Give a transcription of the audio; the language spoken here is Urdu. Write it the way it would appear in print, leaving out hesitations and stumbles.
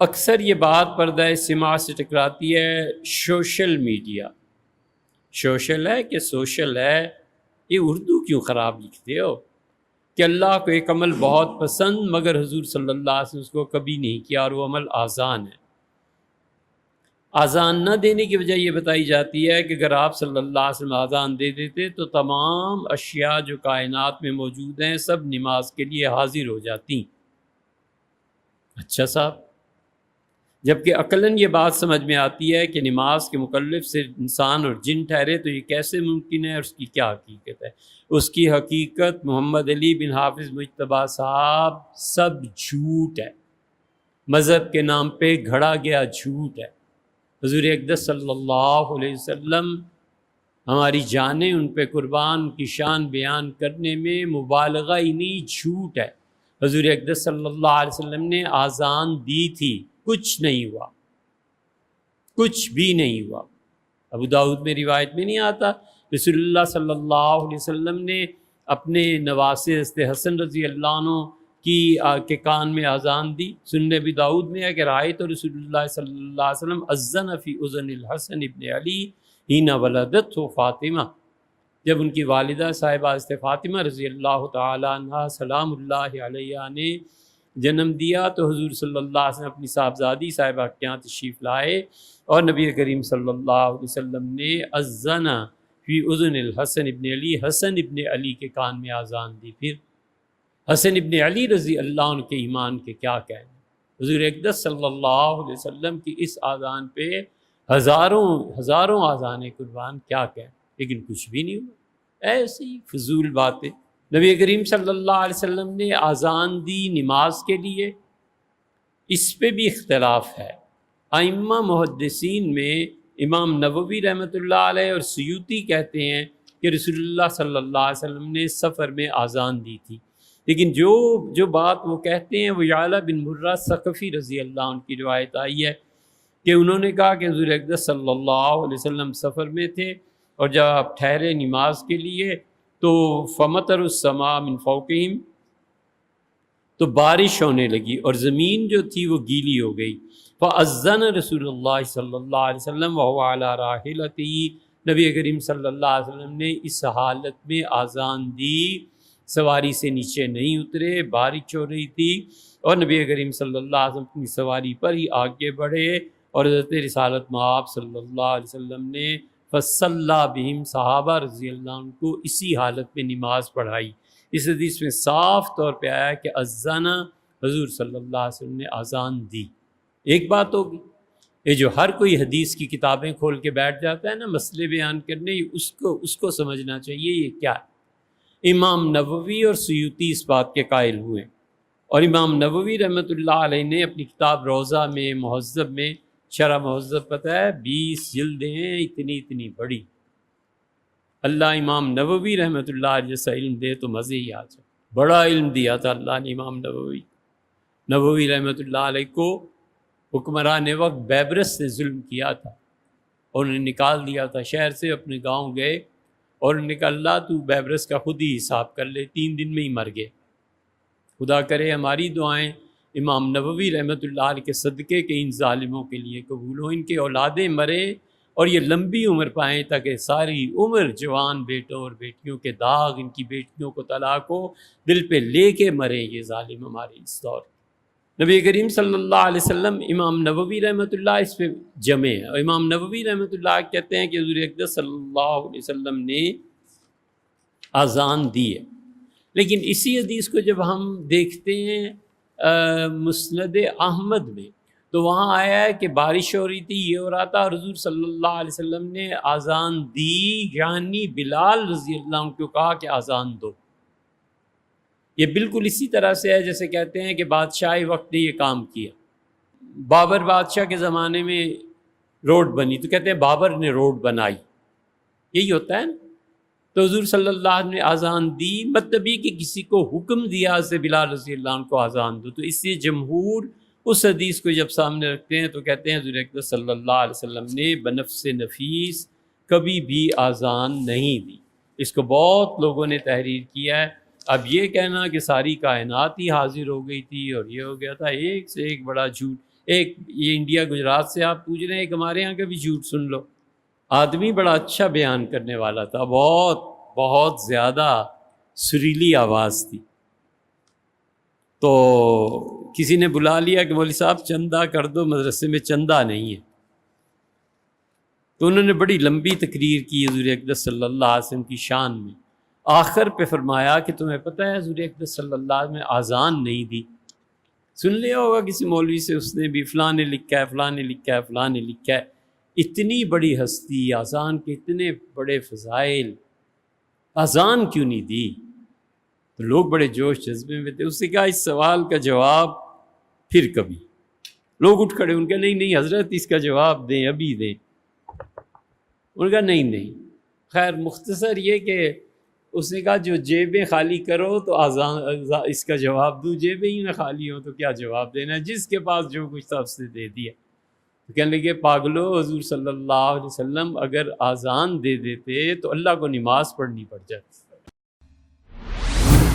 اکثر یہ بات پردہ سماع سے ٹکراتی ہے، سوشل میڈیا سوشل ہے کہ سوشل ہے؟ یہ اردو کیوں خراب لکھتے ہو کہ اللہ کو ایک عمل بہت پسند مگر حضور صلی اللہ علیہ وسلم اس کو کبھی نہیں کیا، اور وہ عمل آزان ہے۔ آزان نہ دینے کی وجہ یہ بتائی جاتی ہے کہ اگر آپ صلی اللہ علیہ وسلم آزان دے دیتے تو تمام اشیاء جو کائنات میں موجود ہیں سب نماز کے لیے حاضر ہو جاتی۔ اچھا صاحب، جبکہ عقلاً یہ بات سمجھ میں آتی ہے کہ نماز کے مکلف صرف انسان اور جن ٹھہرے تو یہ کیسے ممکن ہے، اور اس کی کیا حقیقت ہے؟ اس کی حقیقت محمد علی بن حافظ مجتبیٰ صاحب سب جھوٹ ہے، مذہب کے نام پہ گھڑا گیا جھوٹ ہے۔ حضور اقدس صلی اللہ علیہ وسلم ہماری جانیں ان پہ قربان کی شان بیان کرنے میں مبالغہ ہی نہیں، جھوٹ ہے۔ حضور اقدس صلی اللہ علیہ وسلم نے آزان دی تھی، کچھ نہیں ہوا، کچھ بھی نہیں ہوا۔ ابو داؤد میں روایت میں نہیں آتا رسول اللہ صلی اللہ علیہ وسلم نے اپنے نواسے حضرت حسن رضی اللہ عنہ کے کان میں آزان دی؟ سنن ابی داؤد میں ہے کہ رأیت رسول اللہ صلی اللہ علیہ وسلم اذن فی اذن الحسن ابن علی حین ولدتہ فاطمہ، جب ان کی والدہ صاحبہ حضرت فاطمہ رضی اللہ تعالی عنہا سلام اللہ علیہ نے جنم دیا تو حضور صلی اللہ علیہ وسلم اپنی صاحبزادی صاحبہ کے یہاں تشریف لائے اور نبی کریم صلی اللہ علیہ وسلم نے اذن فی اذن الحسن ابن علی، حسن ابن علی کے کان میں آزان دی۔ پھر حسن ابن علی رضی اللہ عنہ کے ایمان کے کیا کہنے؟ حضور اقدس صلی اللہ علیہ وسلم کی اس آزان پہ ہزاروں آزانیں قربان، کیا کہیں، لیکن کچھ بھی نہیں ہوا، ایسی فضول باتیں۔ نبی کریم صلی اللہ علیہ وسلم نے آزان دی نماز کے لیے، اس پہ بھی اختلاف ہے۔ ائمہ محدثین میں امام نووی رحمۃ اللہ علیہ اور سیوطی کہتے ہیں کہ رسول اللہ صلی اللہ علیہ وسلم نے سفر میں آزان دی تھی، لیکن جو بات وہ کہتے ہیں وہ یعلا بن مرہ ثقفی رضی اللہ عنہ کی روایت آئی ہے کہ انہوں نے کہا کہ حضور اقدس صلی اللہ علیہ وسلم سفر میں تھے اور جب آپ ٹھہرے نماز کے لیے تو فمطر السماء من فوقہم، تو بارش ہونے لگی اور زمین جو تھی وہ گیلی ہو گئی۔ فاذن رسول اللہ صلی اللہ علیہ وسلم وهو علی راحلتہ، نبی کریم صلی اللہ علیہ وسلم نے اس حالت میں آزان دی، سواری سے نیچے نہیں اترے، بارش ہو رہی تھی اور نبی کریم صلی اللہ علیہ وسلم اپنی سواری پر ہی آگے بڑھے اور حضرت رسالت مآب صلی اللہ علیہ وسلم نے فصلی بہم، صحابہ رضی اللہ عنہ کو اسی حالت میں نماز پڑھائی۔ اس حدیث میں صاف طور پہ آیا کہ اذن، حضور صلی اللہ علیہ وسلم نے آزان دی۔ ایک بات ہوگی، یہ جو ہر کوئی حدیث کی کتابیں کھول کے بیٹھ جاتا ہے نا مسئلے بیان کرنے، اس کو سمجھنا چاہیے یہ کیا ہے۔ امام نووی اور سیوطی اس بات کے قائل ہوئے، اور امام نووی رحمۃ اللہ علیہ نے اپنی کتاب روضہ میں مہذب میں، شرح مہذب پتہ ہے 20 جلدیں ہیں، اتنی بڑی۔ اللہ امام نووی رحمۃ اللہ علیہ جیسا علم دے تو مزے ہی آ جائے۔ بڑا علم دیا تھا اللہ نے امام نووی رحمۃ اللہ علیہ کو۔ حکمران وقت بیبرس نے ظلم کیا تھا اور انہیں نکال دیا تھا شہر سے، اپنے گاؤں گئے اور انہوں نے کہا اللہ تو بیبرس کا خود ہی حساب کر لے، 3 دن میں ہی مر گئے۔ خدا کرے ہماری دعائیں امام نووی رحمۃ اللہ علیہ کے صدقے کے ان ظالموں کے لیے قبول ہوں، ان کے اولادیں مریں اور یہ لمبی عمر پائیں تاکہ ساری عمر جوان بیٹوں اور بیٹیوں کے داغ، ان کی بیٹیوں کو طلاق ہو، دل پہ لے کے مریں یہ ظالم ہمارے اس دور۔ نبی کریم صلی اللہ علیہ وسلم، امام نووی رحمۃ اللہ اس پہ جمع ہے، اور امام نووی رحمۃ اللہ کہتے ہیں کہ حضور اقدس صلی اللہ علیہ وسلم نے آزان دی ہے۔ لیکن اسی حدیث کو جب ہم دیکھتے ہیں مسند احمد میں تو وہاں آیا ہے کہ بارش ہو رہی تھی، یہ ہو رہا تھا، اور حضور صلی اللہ علیہ وسلم نے آزان دی، یعنی بلال رضی اللہ عنہ کو کہا کہ آزان دو۔ یہ بالکل اسی طرح سے ہے جیسے کہتے ہیں کہ بادشاہ وقت نے یہ کام کیا۔ بابر بادشاہ کے زمانے میں روڈ بنی تو کہتے ہیں بابر نے روڈ بنائی، یہی ہوتا ہے نا۔ تو حضور صلی اللہ علیہ وسلم نے آزان دی، مطلب یہ کہ کسی کو حکم دیا سے بلال رضی اللہ عنہ کو آزان دو۔ تو اس سے جمہور اس حدیث کو جب سامنے رکھتے ہیں تو کہتے ہیں حضور اقدس صلی اللہ علیہ وسلم نے بنفس نفیس کبھی بھی آزان نہیں دی۔ اس کو بہت لوگوں نے تحریر کیا ہے۔ اب یہ کہنا کہ ساری کائنات ہی حاضر ہو گئی تھی اور یہ ہو گیا تھا، ایک سے ایک بڑا جھوٹ۔ ایک یہ انڈیا گجرات سے آپ پوچھ رہے ہیں، ایک ہمارے یہاں کا بھی جھوٹ سن لو، آدمی بڑا اچھا بیان کرنے والا تھا، بہت بہت زیادہ سریلی آواز تھی، تو کسی نے بلا لیا کہ مولوی صاحب چندہ کر دو، مدرسے میں چندہ نہیں ہے، تو انہوں نے بڑی لمبی تقریر کی حضور اقدس صلی اللہ علیہ وسلم کی شان میں، آخر پہ فرمایا کہ تمہیں پتہ ہے حضور اقدس صلی اللہ علیہ وسلم نے آذان نہیں دی، سن لیا ہوگا کسی مولوی سے، اس نے بھی فلاں نے لکھا ہے، فلاں نے لکھا ہے، فلاں نے لکھا ہے، اتنی بڑی ہستی، آذان کے اتنے بڑے فضائل، آذان کیوں نہیں دی؟ تو لوگ بڑے جوش جذبے میں تھے، اس نے کہا اس سوال کا جواب پھر کبھی، لوگ اٹھ کھڑے، ان کا نہیں حضرت اس کا جواب دیں، ابھی دیں، ان کا نہیں۔ خیر مختصر یہ کہ اس نے کہا جو جیبیں خالی کرو تو آزان اس کا جواب دوں، جیبیں ہی میں خالی ہوں تو کیا جواب دینا ہے، جس کے پاس جو کچھ تھا اس نے دے دیا۔ تو کہنے لگے پاگلو، حضور صلی اللہ علیہ وسلم اگر آذان دے دیتے تو اللہ کو نماز پڑھنی پڑ جاتی،